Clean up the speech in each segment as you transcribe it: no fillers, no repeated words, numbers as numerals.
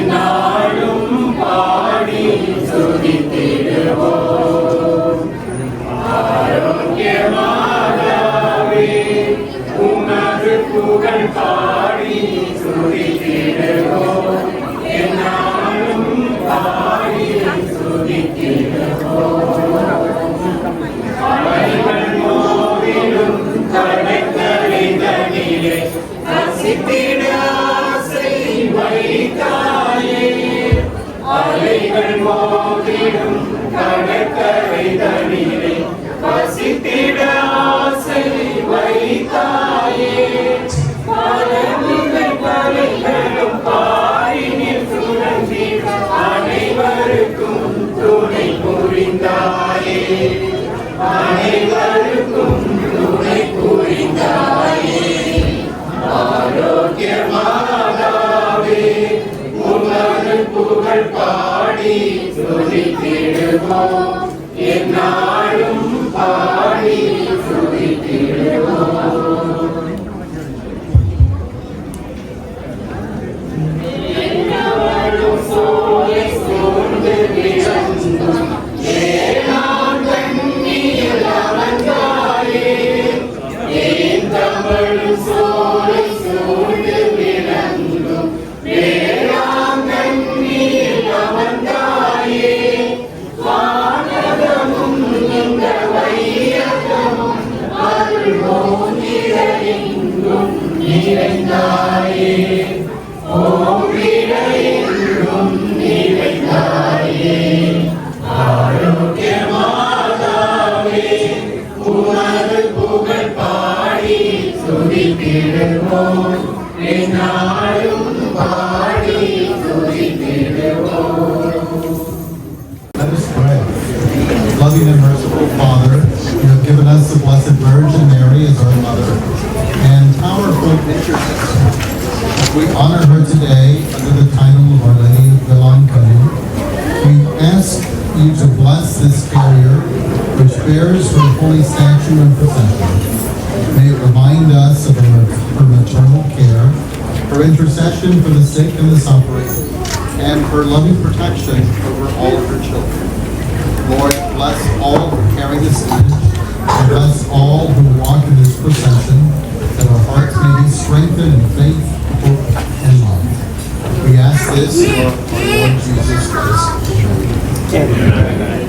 என்னாலும் பாடி துதித்திடுவோம். ஆரோக்கியமாகவே உமது புகழ் பாடி துதித்திடுவோம். என்னாலும் பாடி துதித்திடுவோம். அலைகள் மோதிடும் கடற்கரை தனிலே வசித்திட ஆசை வைத்தாயே. அலைகள் மோதிடும் கடற்கரை தனிலே வசித்திட ஆசை வைத்தாயே. பலமுகள் பலைகளும் பாரினில் சுழன்றி அனைவருக்கும் துணை புரிந்தாயே. அனைவருக்கும் துணை புரிந்தாயே. ஆரோக்கியமாகவே உமது புகழ் பாடி துதித்திடுவோம். என்னாலும் பாடி துதித்திடுவோம். என்னவரும் சோலை சூழ்ந்து விளங்கும் ஏழாம் கண்ணியில் அமர்ந்தாயே. ஏன் தமிழும் சோலை சூழ்ந்து விளங்கும் ஏழாம் கண்ணியில் அமர்ந்தாயே. வானகமும் இந்த வையகமும் அருள்வோம் நிறையெங்கும் நிறைந்தாயே. ஓவிரையெங்கும் நிறைந்தாயே. ஆரோக்கியமாகவே உமது புகழ் பாடி துதித்திடுவோம். என்னாலும் பாடி துதித்திடுவோம். Let us pray. Loving and merciful Father, you have given us the Blessed Virgin Mary as our mother and powerful intercessor. We honor her today under the title of Our Lady of Vilankanu. We ask you to bless this carrier which bears her holy statue in procession. May it remind us of her maternal care, her intercession for the sick and the suffering, and her loving protection over all of her children. Lord, bless all who carry this image, and bless all who walk in this procession, that our hearts may be strengthened in faith, hope, and love. We ask this for our Lord Jesus Christ. Amen.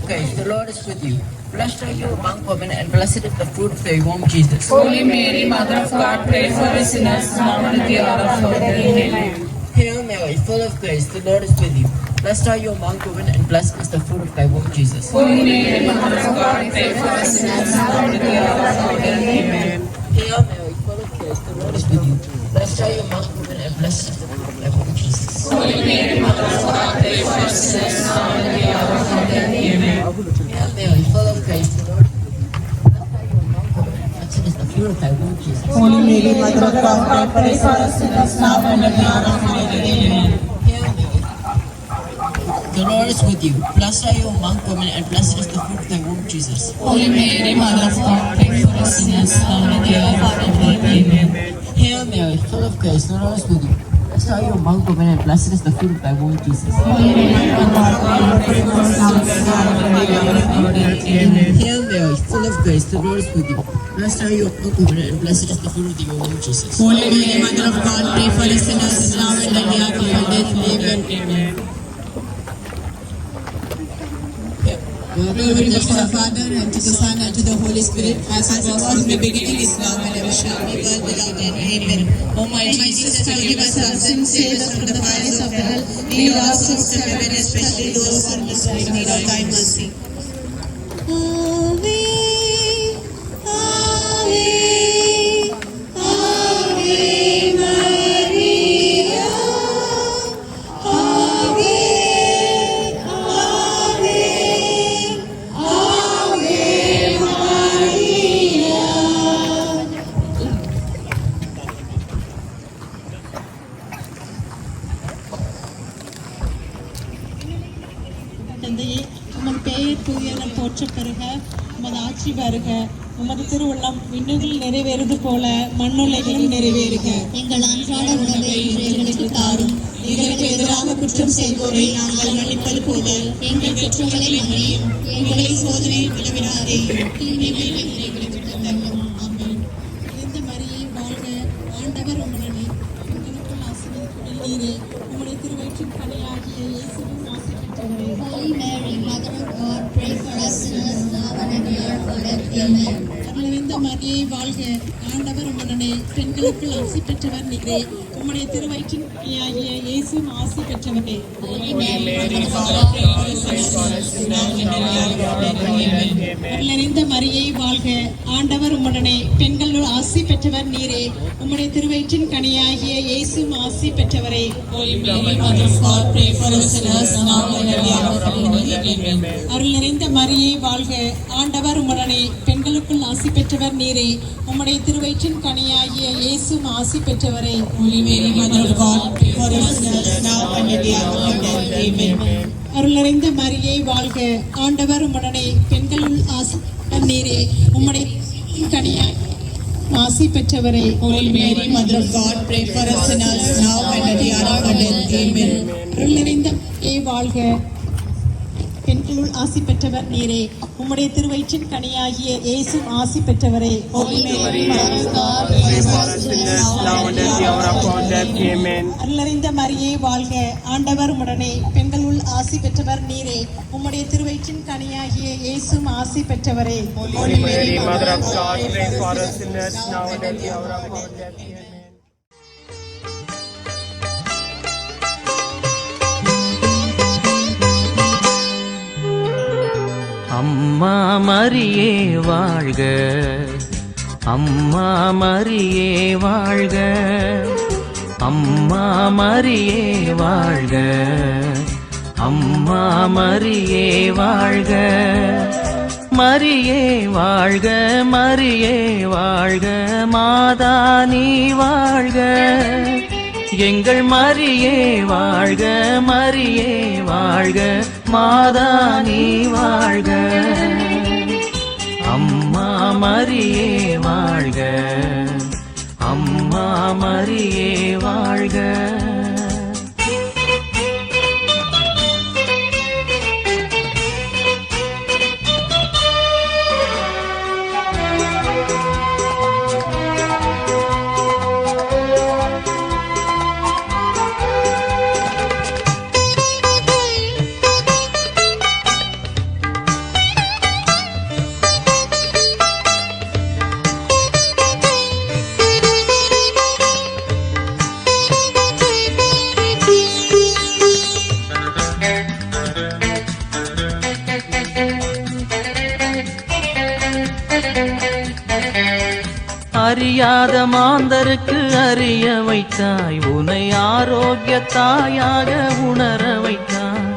Christ, the Lord is with you. Blessed are you among women, and blessed is the fruit of your womb, Jesus. Holy Mary, Mother of God, pray for us sinners, now and at the hour of our death. Amen. Hail Mary, full of grace, the Lord is with you. Blessed are you among women, and blessed is the fruit of thy womb, Jesus. Holy Mary, Mother of God, pray for us sinners, now and at the hour of our death. Amen. Hail Mary, full of grace, the Lord is with you. Blessed are you among women, and blessed is the fruit of thy womb, Jesus. Holy Mary, Mother of God, pray for us sinners, now and at the hour of our death. Amen. Hail Mary, full of grace, the Lord is with you. Blessed are you among women, and blessed is the fruit of thy womb, Jesus. Holy Mary, Mother of God, pray for us sinners, now and at the hour of our death. Amen. Hail Mary, the Lord is with you. Blessed are you among women, and blessed is the fruit of thy womb, Jesus. Holy Mary, Mother of God, pray for us sinners, now and at the hour of our death. Amen. Hail Mary, full of grace, the Lord is with you. Blessed are you among women, and blessed is the fruit of thy womb, Jesus. Holy Mary, Mother of God, pray for us sinners, now and at the hour of our death. Amen. Hail Mary, full of grace, the Lord is with you. Blessed are you among women, and blessed is the fruit of your womb, Jesus. Holy Mary, Mother of God, pray for us sinners, now and at the hour of our death. Amen. Amen. Glory be to the Father, and to the Son, and to the Holy Spirit, as it was in the beginning, is now, and ever shall be, world without end. Amen. O my Jesus, forgive us our sins, save us from the fires of hell, lead all souls to heaven, especially those who are in most need of thy mercy. Ave, Ave, Ave Maria. Ave, Ave, Ave Maria. தந்தையே, உமது பெயர் தூயன போற்றப் பெறுக, உமது ஆட்சி வருக, உமது திருவுள்ளம் விண்ணுகளில் நிறைவேறுவது போல மண்ணுலகிலும் நிறைவேறுக. எங்கள் அன்றாட உணவை இன்று எங்களுக்கு தாரும். எங்களுக்கு எதிராக குற்றம் செய்வோரை நாங்கள் மன்னிப்பது போல எங்கள் குற்றங்களை மன்னியும். எங்களை சோதனையில் விளைவிடாதேயும், தீமையில் எங்களுக்கு தள்ளும். ஆமென். நிறைந்த மரியே வாழ்க, ஆண்டவர் உம்முடனே, பெண்களுக்குள் ஆசீர்வதிக்கப்பட்டவள் நீரே, உம்முடைய திருவயிற்றின் கனியாகிய இயேசுவின் ஆசி பெற்றவரே. Holy Mary, Mother of God, pray for us sinners, now and at the hour of our death. Amen. நிறைந்த மரியே வாழ்க, ஆண்டவர் உம்முடனே, பெண்களுக்குள் ஆசி பெற்றவர் நீரே, உம்முடைய திருவயிற்றின் கனியாகிய இயேசுவின் ஆசி பெற்றவரே. Holy Mary, Mother of God, pray for us sinners, now and at the hour of our death. Amen. நிறைந்த மரியே வாழ்க, ஆண்டவர் உம்முடனே, பெண்களுள் ஆசி பெற்றவர் நீரே, உம்முடைய திருவயிற்றின் கனியாகிய இயேசுவும் ஆசி பெற்றவரே. Holy Mary, Mother of God, pray for us sinners, now and at the hour of our death. Amen. அருள் நிறைந்த மரியே வாழ்க, ஆண்டவர் உம்முடனே, பெண்களுக்குள் ஆசி பெற்றவர் நீரே, உம்முடைய திருவயிற்றின் கனியாகிய இயேசுவும் ஆசி பெற்றவரே. Holy Mary, Mother of God, pray for us sinners, now and at the hour of our death. Amen. அருள் நிறைந்த மரியே வாழ்க, ஆண்டவர் உம்முடனே, பெண்களுள் ஆசி பெற்றவர் நீரே, உம்முடைய கனியாய் ஆசி பெற்றவரே. Holy Mary, Mother of God, pray for us sinners, now and at the hour of our death. Amen. அருள் நிறைந்த மரியே வாழ்க, பெண்களுள் ஆசி பெற்றவர் நீரே, உம்முடைய திருவயிற்றின் கனியாகிய இயேசு ஆசி பெற்றவரே. Holy Mary, Mother of God, pray for us sinners, now and at the hour of our death. Amen. அருளறிந்த மரியே வாழ்க, ஆண்டவர் உம்முடனே, பெண்களுள் ஆசி பெற்றவர் நீரே, உம்முடைய திருவயிற்றின் கனியாகிய இயேசு ஆசி பெற்றவரே. Holy Mary, Mother of God, pray for us sinners, now and at the hour of our death. Amen. அம்மா மரியே வாழ்க, அம்மா மரியே வாழ்க, அம்மா மரியே வாழ்க, அம்மா மரியே வாழ்க, மரியே வாழ்க, மரியே வாழ்க, மாதா நீ வாழ்க, எங்கள் மரியே வாழ்க, மரியே வாழ்க, மாதா நீ வாழ்க, அம்மா மரியே வாழ்க, அம்மா மரியே வாழ்க. அறியாத மாந்தருக்கு அறிய வைத்தாய், உனை ஆரோக்கிய தாயாக உணர வைத்தாய்.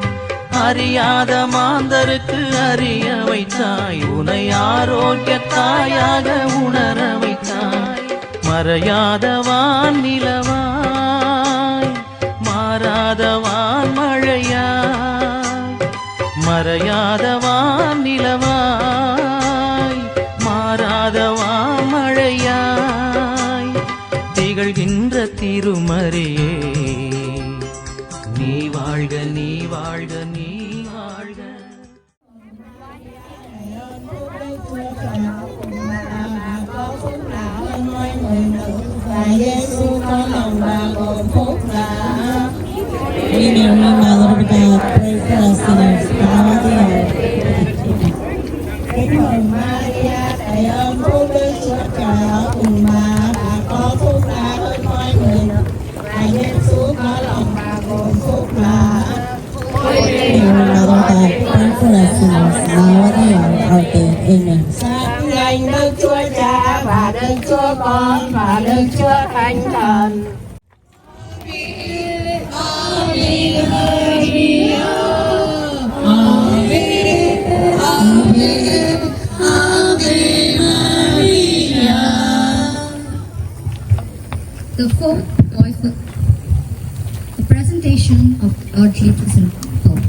அறியாத மாந்தருக்கு அறிய வைத்தாய், உனை ஆரோக்கிய தாயாக உணர வைத்தாய். மறையாதவான் நிலவாய், மாறாதவான் மழையாய். மறையாதவான் நிலவாய், மாறாதவான் மழையாய். திகழ்கின்ற திருமறியே, நீ வாழ்க, நீ வாழ்க, நீ வாழ்க. Mary, Mother of God, pray for us sinners, now and at the hour of our death. Amen. Sáng danh Đức Chúa Cha và Đức Chúa Con và Đức Chúa Thánh Thần. The fourth joyful, the presentation of Lord Jesus in Pope.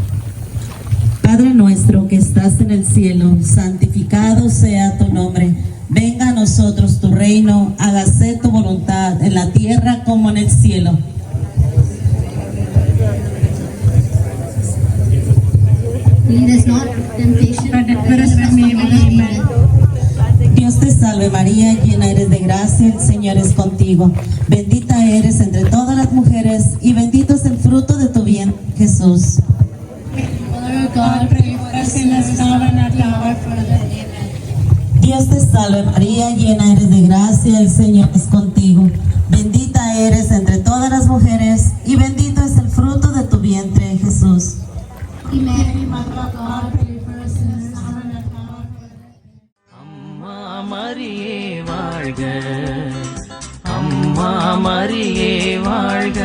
Padre nuestro que estás en el cielo, santificado sea tu nombre. Venga a nosotros tu reino, hágase tu voluntad en la tierra como en el cielo. Lead us not into temptation, but us from evil. Amen. Dios te salve María, llena eres de gracia, el Señor es contigo. Bendita eres entre todas las mujeres y bendito es el fruto de tu vientre, Jesús. Dios te salve María, llena eres de gracia, el Señor es contigo. Bendita eres entre todas las mujeres y bendito es el fruto de tu vientre, Jesús. அம்மா மரியே வாழ்க, அம்மா மரியே வாழ்க.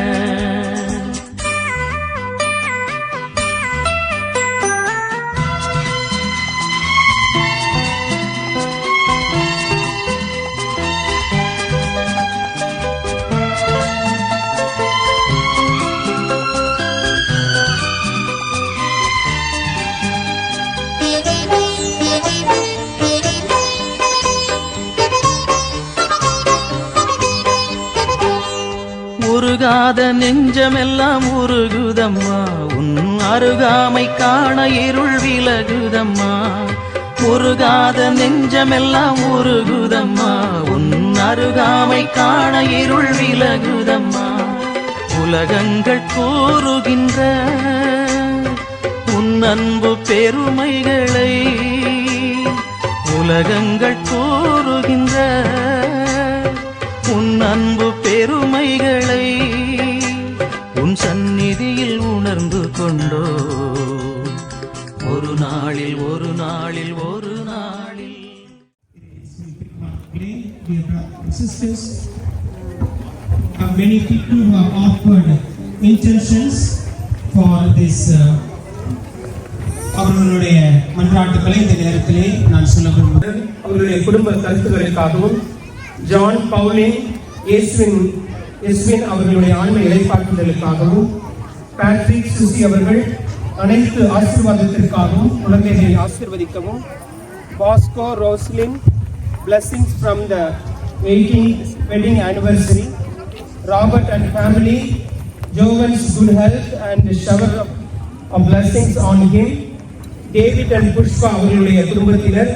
உருகாத நெஞ்சமெல்லாம் உருகுதம்மா, உன் அருகாமை காண இருள் விலகுதம்மா. உருகாத நெஞ்சமெல்லாம் உருகுதம்மா, உன் அருகாமை காண இருள் விலகுதம்மா. உலகங்கள் கூறுகின்ற உன் அன்பு பெருமைகளை, உலகங்கள் கூறுகின்ற உன் அன்பு பெருமைகளை உன் சந்நிதியில் உணர்ந்து கொண்டோ, ஒரு நாளில் ஒரு நாளில் ஒரு நாளில். Dear brothers and sisters, many people who have offered intentions for this அவர்களுடைய மன்றாட்டுக்களை இந்த நேரத்திலே நான் சொல்ல விரும்புகிறேன். அவர்களுடைய குடும்ப கருத்துக்களுக்காகவும் ஜான் பவுலின் எஸ்வின் அவர்களுடைய ஆன்ம இலைப்பாட்டுதலுக்காகவும், பேட்ரிக் சுசி அவர்கள் அனைத்து ஆசீர்வாதத்திற்காகவும் குழந்தைகளை ஆசீர்வதிக்கவும், Bosco Roslin blessings from the 18th wedding anniversary, Robert and family, Joven's good health and shower of blessings on him, David and Pushpa அவர்களுடைய குடும்பத்தினர்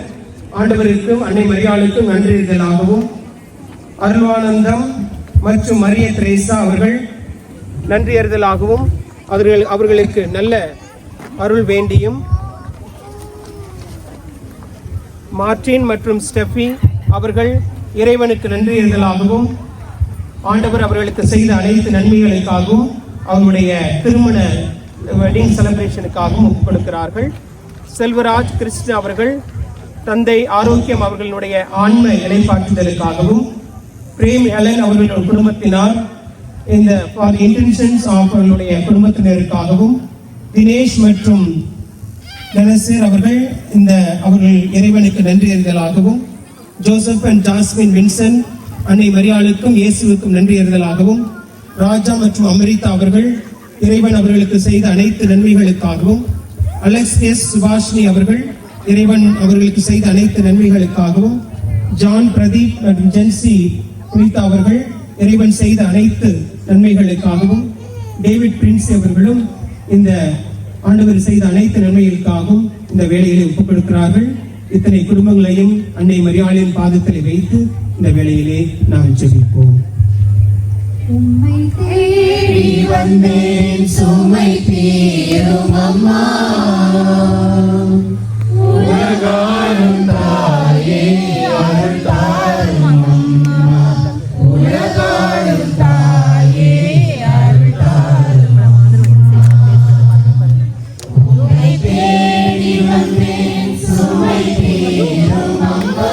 ஆண்டவருக்கும் அன்னை மரியாளுக்கும் நன்றியறிதலாகவும், அருள்வானந்தம் மற்றும் மரிய திரேசா அவர்கள் நன்றியறிதலாகவும் அவர்களுக்கு நல்ல அருள் வேண்டியும், மார்டின் மற்றும் ஸ்டெஃபி அவர்கள் இறைவனுக்கு நன்றியறிதலாகவும், ஆண்டவர் அவர்களுக்கு செய்த அனைத்து நன்மைகளுக்காகவும், அவருடைய திருமண வெட்டிங் செலிப்ரேஷனுக்காகவும் ஒப்புக் கொடுக்கிறார்கள். செல்வராஜ் கிறிஸ்து அவர்கள் தந்தை ஆரோக்கியம் அவர்களுடைய ஆன்ம இலைப்பாற்றுதலுக்காகவும், பிரேம் அலன் அவர்களுடைய குடும்பத்தினார் இந்த ஃபார் இன்டென்ஷன்ஸ் ஆஃப் அவர்களுடைய குடும்பத்தினருக்காகவும் தினேஷ் மற்றும் தனசேர் அவர்கள் அவர்கள் இறைவனுக்கு நன்றி அறிதலாகவும் ஜோசப் அண்ட் ஜாஸ்மின் வின்சன் அன்னை மரியாளுக்கும் இயேசுவுக்கும் நன்றி அறிதலாகவும் ராஜா மற்றும் அமிரிதா அவர்கள் இறைவன் அவர்களுக்கு செய்த அனைத்து நன்மைகளுக்காகவும் அலெக்ஸ் எஸ் சுபாஷினி அவர்கள் இறைவன் அவர்களுக்கு செய்த அனைத்து நன்மைகளுக்காகவும் ஜான் பிரதீப் மற்றும் ஜென்சி புனிதா அவர்கள் இறைவன் செய்த அனைத்து நன்மைகளுக்காகவும் டேவிட் பிரின்ஸ் அவர்களும் இந்த ஆண்டவர் செய்த அனைத்து நன்மைகளுக்காகவும் இந்த வேலையை ஒப்புக் கொடுக்கிறார்கள். இத்தனை குடும்பங்களையும் அன்னை மரியாளின் பாதத்தில் வைத்து இந்த வேலையிலே நாம் ஜெபிப்போம். உம்மை தேடி வந்தேன் சுமை தீரும் அம்மா, உலகாளும் தாயே அருள் தாரும் அம்மா, உலகாளும் தாயே அருள் தாரும் அம்மா. உம்மை தேடி வந்தேன் சுமை தீரும் அம்மா,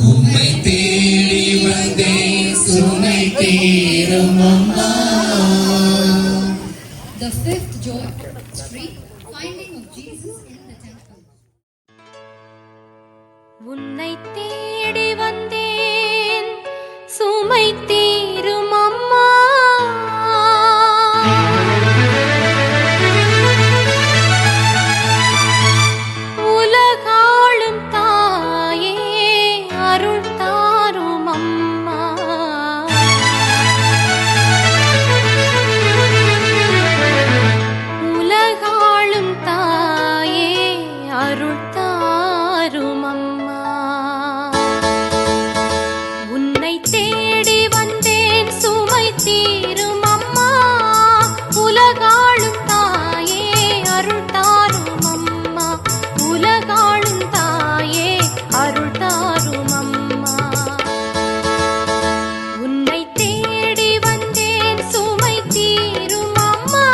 உம்மை தேடி வந்தேன் சுமை தீரும் அம்மா. The fifth joy street, finding of Jesus in the temple. உன்னை தேடி வந்தேன் சுமை தீரும் அம்மா, உலகாளும் தாயே அருள் தாரும் அம்மா, உலகாளும் தாயே அருள் தாரும் அம்மா. உன்னை தேடி வந்தேன் சுமை தீரும் அம்மா, உலகாளும் தாயே அருள் தாரும் அம்மா, உலகாளும் தாயே அருள் தாரும் அம்மா. உன்னை தேடி வந்தேன் சுமை தீரும் அம்மா.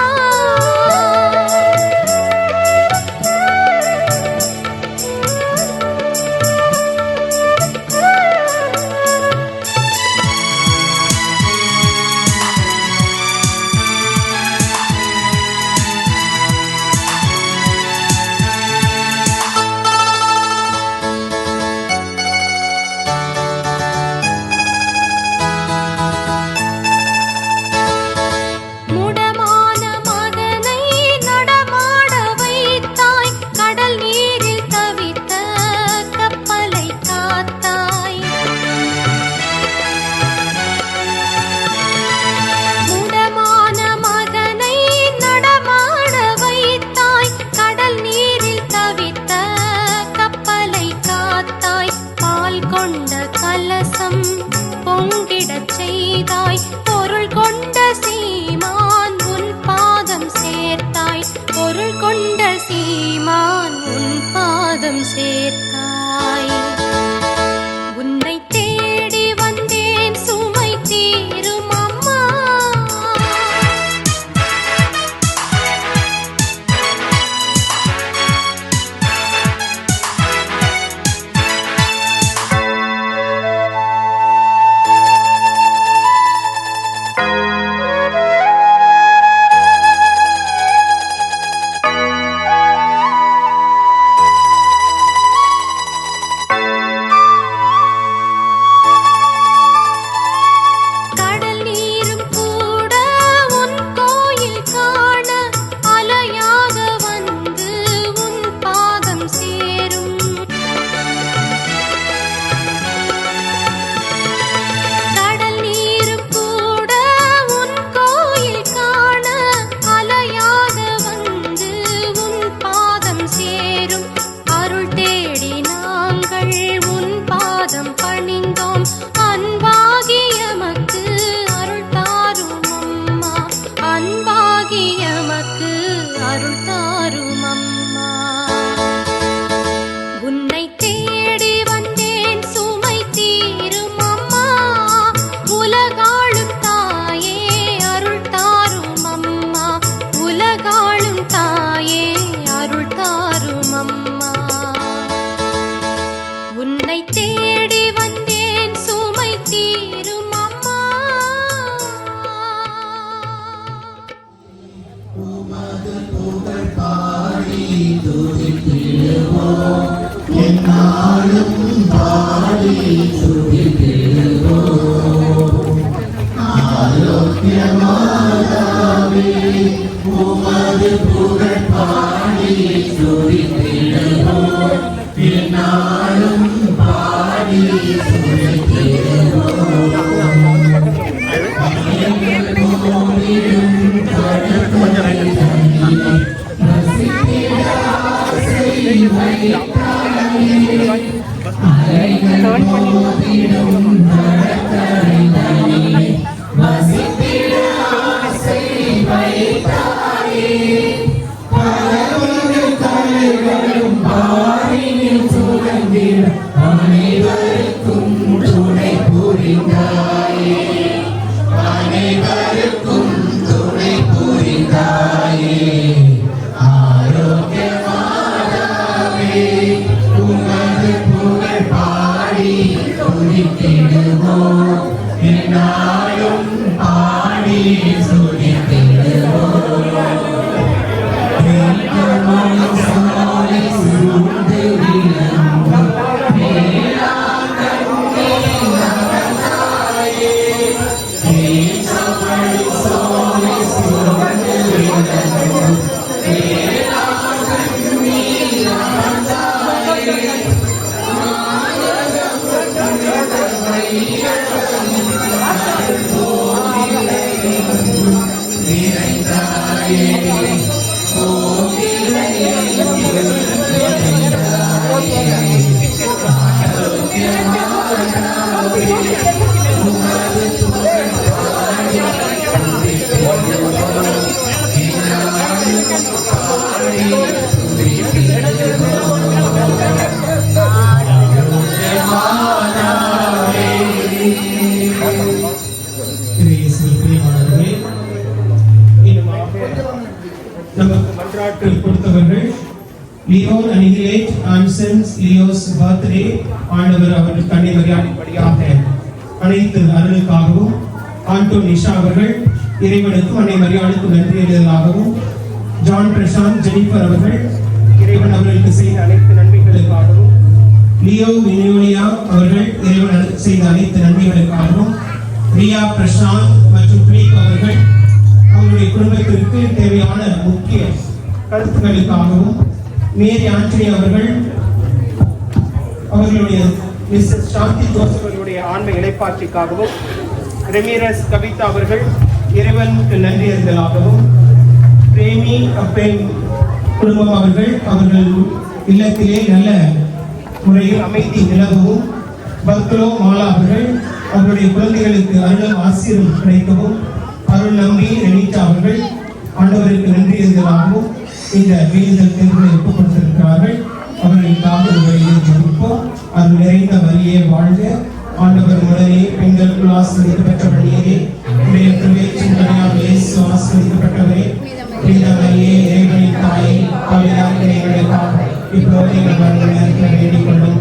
முடமான மகனை நடமாட வைத்தாய், கடல் நீரில் தவித்த கப்பலை காத்தாய். முடமான மகனை நடமாட வைத்தாய், கடல் நீரில் தவித்த கப்பலை காத்தாய். பால் கொண்ட கலசம் பொங்கிடச் செய்தாய், பொருள் கொண்ட சீமான் உன் பாதம் சேர்த்தாய், பொருள் கொண்ட சீமான் உன் பாதம் சேர்த்தாய். உன்னை தேடி வந்தேன் சுமை தீரும் அம்மா. பாதம் பணிந்தோம் அன்பாகியமக்கு அருள் தாரும் அம்மா அன்பாகியமக்கு அருள் தாரும் அம்மா உன்னை தேடி வந்தேன் சுமை தீரும் அம்மா உலகாளும் தாயே அருள் தாரும் அம்மா உலகாளும் தாயே அருள் தாரும் அம்மா உன்னை தேடி வந்தேன் சுமை தீரும் அம்மா நமக்கு மன்றாட்டு கொடுத்தவர்கள் லியோன் அனிகிலேட் ஆன்சன்ஸ் லியோஸ் பர்த்டே ஆண்டவர் அவர்கள் கண்ணை மரியாதைப்படியாக அனைத்து அருளுக்காகவும் ஆண்டோன் நிஷா அவர்கள் இறைவனுக்கும் அன்னை மரியாதைக்கும் நன்றி எழுதலாகவும் ஜான் பிரசாந்த் ஜெனிஃபர் அவர்கள் இறைவன் அவர்களுக்கு செய்த அனைத்து நன்மைகளுக்காகவும் லியோ வினியோனியா அவர்கள் இறைவன் செய்த அனைத்து நன்மைகளுக்காகவும் ரியா பிரசாந்த் மற்றும் பிரீக் அவர்கள் அவருடைய குடும்பத்திற்கு தேவையான முக்கிய கருத்துக்களுக்காகவும் மேரி ஆண்டனி அவர்கள் அவர்களுடைய மிஸ்ஸஸ் சாந்தி ஜோசப் அவர்களுடைய ஆன்ம இணைப்பாட்சிக்காகவும் ரெமீரஸ் கவிதா அவர்கள் இறைவனுக்கு நன்றி அறிதலாகவும் பிரேமி அப்பேன் குடும்பம் அவர்கள் இல்லத்திலே நல்ல முறையில் அமைதி நிலவும் பக்தலோ மாலா அவர்கள் அவருடைய குழந்தைகளுக்கு அருளும் ஆசீர்வாதம் கிடைக்கவும் அருள் நம்பி ரெனிட்டா அவர்கள் ஆண்டவருக்கு நன்றி எழுதலாகவும் இந்த வேண்டுதல் தேர்வுகளை ஒப்புக்கொண்டிருக்கிறார்கள் அவர்களுக்காக ஜெபிப்போம். அருள் நிறைந்த வழியே வாழ்க ஆண்டவர் உடனே பெண்களுக்குள் ஆசீர்வதிக்கப்பட்டவர் நீரே உடைய சிந்தனையால் இயேசு ஆசீர்வதிக்கப்பட்டவரே புனிதவரையே இறைவனின் தாயை பாவியான எங்களுக்காக இப்போது எங்கள் நேரத்தில் வேண்டிக் கொள்ளும்.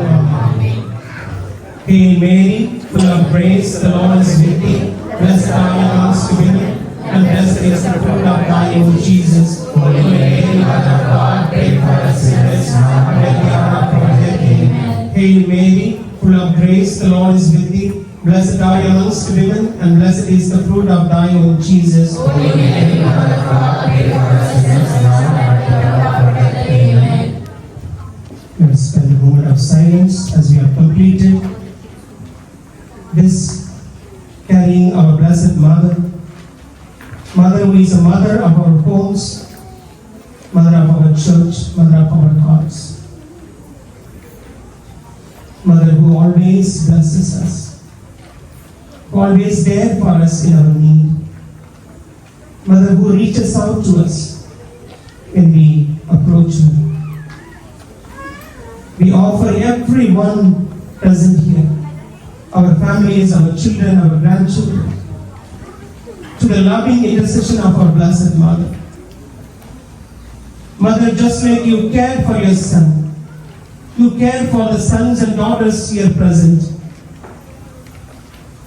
Hail Mary, full of grace, the Lord is with thee. Blessed are you amongst women, and blessed is the fruit of thy womb, Jesus. Holy Mary, Mother of God, pray for us sinners, now and at the hour of our death. Amen. Hail Mary, full of grace, the Lord is with thee. Blessed are you amongst women, and blessed is the fruit of thy womb, Jesus. Holy Mary, Mother of God, pray for us sinners, now and at the hour of our death. Amen. Let us spend a moment of silence as we have completed this carrying our Blessed Mother, Mother who is a mother of our homes, mother of our church, mother of our hearts. Mother who always blesses us, always there for us in our need. Mother who reaches out to us when we approach her. We offer everyone present here, our families, our children, our grandchildren, to the loving intercession of our Blessed Mother. Mother, just like you care for your son, you care for the sons and daughters here present.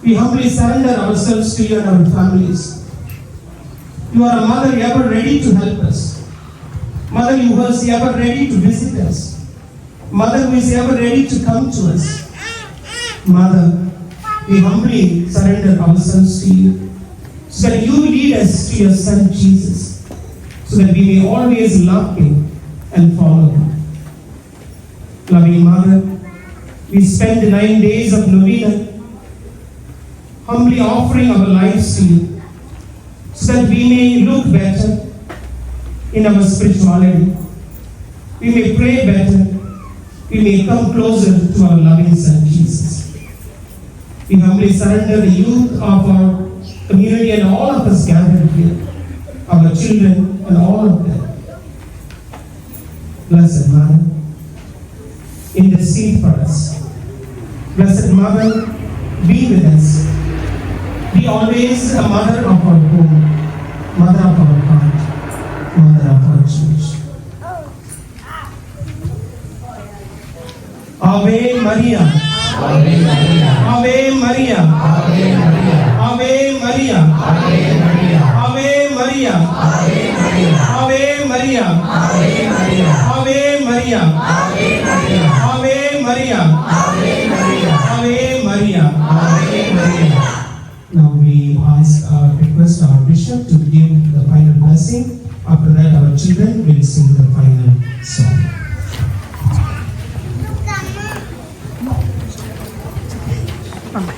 We humbly surrender ourselves to you and our families. You are a mother ever ready to help us. Mother, you are ever ready to visit us. Mother, who is ever ready to come to us. Mother, we humbly surrender ourselves to you, so that you lead us to your Son Jesus, so that we may always love him and follow him. Loving Mother, we spend the 9 days of novena humbly offering our lives to you, so that we may look better in our spirituality. We may pray better. We may come closer to our loving Son Jesus. We humbly surrender the youth of our community and all of us gathered here, our children and all of them. Blessed Mother, intercede for us. Blessed Mother, be with us. Be always a mother of our home, mother of our heart, mother of our church. Ave Maria. Ave Maria. Ave Maria. Ave Maria. Ave Maria. Ave Maria. Ave Maria. Ave Maria. Ave Maria. Ave Maria. Ave Maria. Ave Maria. Ave Maria. Ave Maria. Ave Maria. Ave Maria. Now we request our bishop to give the final blessing. After that, our children will sing the final song. Mama.